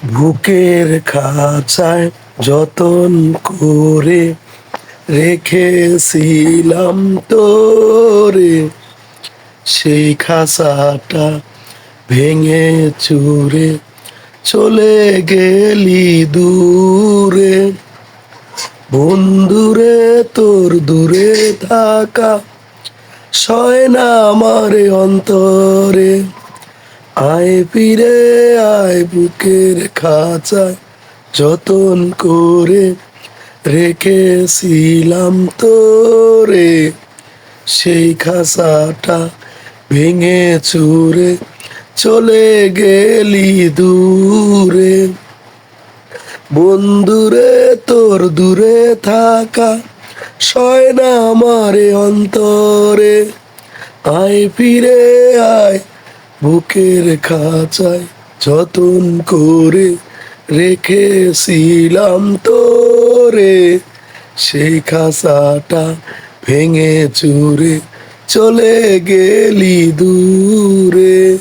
বুকের খাঁচায় যতন করে রেখেছিলাম তোরে, সেই খাঁচাটা ভেঙে চুরে চলে গেলি দূরে। বন্ধুরে তোর দূরে থাকা সয় না আমার অন্তরে, আয় ফিরে আয় বুকের খাঁচায় যতন করে রেখেছিলাম তোরে, সেই খাঁচাটা ভেঙে চুরে চলে গেলি দূরে। বন্ধুরে তোর দূরে থাকা সয় না আমারে অন্তরে, আয় ফিরে আয় বুকের খাঁচায় যতন করে রেখেছিলাম তোরে, সেই খাঁচাটা ভেঙে চুরে চলে গেলি দূরে।